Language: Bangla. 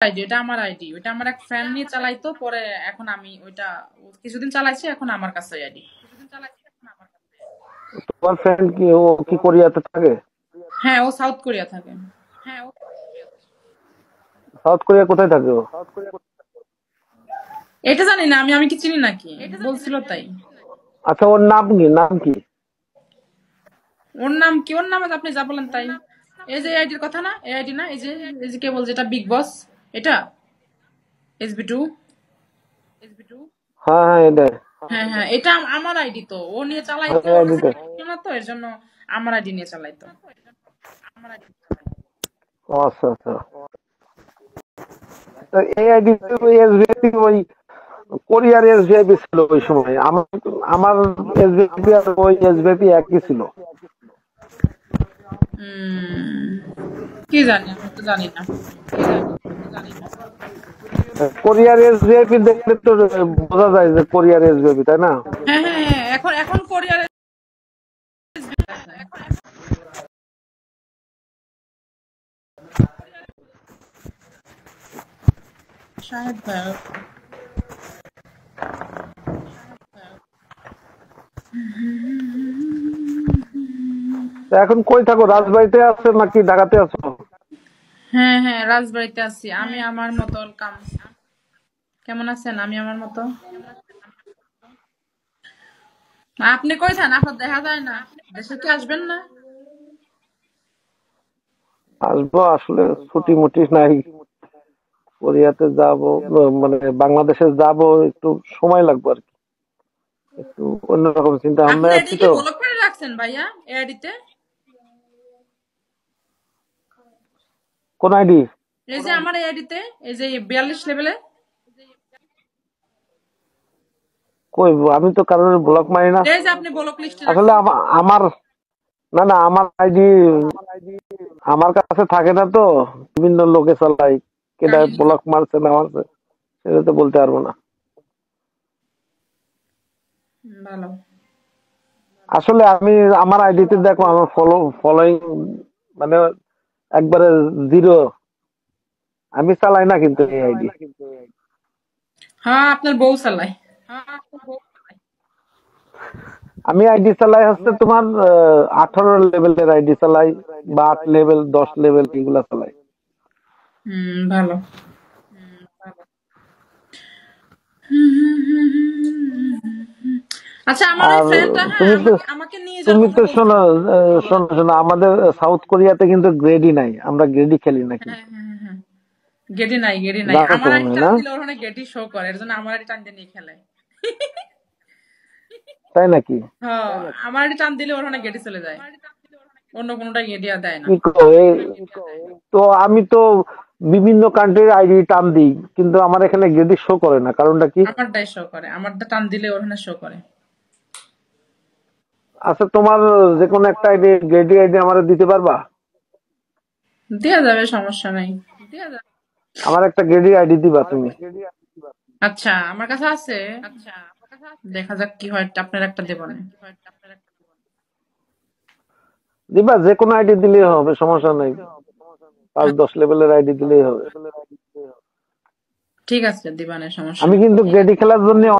আইডি, এটা আমার আইডি। ওইটা আমার এক ফ্রেন্ড নিয়ে চালাইতো, পরে এখন আমি ওইটা কিছুদিন চালাইছি, এখন আমার কাছে আইডি। তোমার ফ্রেন্ড কি ও কি কোরিয়াতে থাকে? হ্যাঁ, ও সাউথ কোরিয়া থাকে। সাউথ কোরিয়া কোথায় থাকে ও? এটা জানি না, আমি আমি কি চিনি নাকি, বলছিল তাই। আচ্ছা, ওর নাম কি? নাম কি? ওর নাম কি? ওর নাম আপনি যা বলেন তাই। এই যে আইডির কথা না, এই আইডি না, এই যে কেবল যেটা বিগ বস, এটা SB2। হ্যাঁ হ্যাঁ, এটাই। হ্যাঁ হ্যাঁ, এটা আমার আইডি। তো ও নিয়ে হ্যাঁ, চালাইতো, এই ওর কাছে আইডিটা। ছিল না, তো এর জন্য আমার আইডি নিয়ে চালাইতো। ও আচ্ছা আচ্ছা। তো এই আইডি ওই এসবিআই ওই কোরিয়ার এসবিআই ছিল ওই সময়। আমার আমার এসবিআই আর ওই এসবিআই একই ছিল। কি জানি, আমি তো জানি না। কোরিয়ার এসবিআই দেখলে তো বোঝা যায় যে কোরিয়ার এসবিআই, তাই না? হ্যাঁ হ্যাঁ হ্যাঁ, এখন এখন কোরিয়ার শাহেদ ভাই। তা এখন কই থাকো? রাজবাড়িতে আছো নাকি ঢাকাতে আছো? হ্যাঁ হ্যাঁ, রাজবাড়িতে আছি। আমি আমার মতো কাম। কেমন আছেন? আমি আমার মতো। আপনি কই থাকেন? আপনার দেখা যায় না। দেশে কি আসবেন না? আসবো, আসলে ছুটি মুটি নাই। কোরিয়াতে যাব, মানে বাংলাদেশে যাব, একটু সময় লাগবে আর কি। একটু অন্যরকম চিন্তা আপনি ভাবনা এটি আছি কি তো। ব্লক করে রাখছেন ভাইয়া এআইডিতে? কোন আইডি? এই যে আমার এআইডিতে, এই যে 42 লেভেলে। কই, আমি তো কারোর ব্লক মারি না। এই যে আপনি ব্লক লিস্টে আসলে রাখছেন। আমার না না, আমার আইডি আমার কাছে থাকে না তো। বিভিন্ন লোকে চালাই, কেটা কাহিনী ব্লক মারছে না মারছে সেটা তো বলতে পারবো না। ভালো। আসলে আমি আমার আইডিতে দেখো, আমার ফলোইং মানে একবারে জিরো। আমি চালাই না কিন্তু এই আইডি। হ্যাঁ, আপনার বউ চালায়। আমি আইডি চালাই হচ্ছে তোমার 18 লেভেলের আইডি চালাই, বা 8 লেভেল 10 লেভেল এগুলা চালাই। ভালো। আচ্ছা, আমার ওই আর ফ্রেন্ডটা, হ্যাঁ, তুমি তো আমাকে আমাকে নিয়ে যাওয়ার তুমি কথা তো বলছিল। শোনো, শোনো শোনো, আমাদের সাউথ কোরিয়াতে কিন্তু গ্রেডই নাই, আমরা গ্রেডই খেলি না হ্যাঁ কিন্তু। হ্যাঁ হ্যাঁ হ্যাঁ। গেডি নাই, গেডি নাই। জানো তো আমার আইডি মনে হয়, টান না? দিলে ওখানে গেডি শো করে, এর জন্য আমার আইডি টান দিয়ে নিয়ে খেলে। তাই নাকি? হ্যাঁ, আমার আইডি টান দিলে ওখানে গেডি চলে যায়, অন্য কোনোটা গেডি আর দেয় না। কি কো তো আমি তো বিভিন্ন কান্ট্রির আইডি টান দিই, কিন্তু আমার এখানে গ্রেডি শো করে না, কারণটা কি? আমারটাই শো করে, আমারটা টান দিলে ওখানে শো করে। আচ্ছা, তোমার যে কোনো একটা আইডি, গ্রেডি আইডি আমারে দিতে পারবা? দেয়া যাবে, সমস্যা নাই। আমার একটা গ্রেডি আইডি দিবা তুমি? আচ্ছা, আমার কাছে আছে। দেখা যাক কি হয়, আপনার একটা দেব না। দিবা, যে কোনো আইডি দিলেই হবে, সমস্যা নাই। 5-10 লেভেলের আইডি দিলেই হবে। ঠিক আছে, দিবানে, সমস্যা আমি নেই। কিন্তু গ্রেডি খেলার জন্য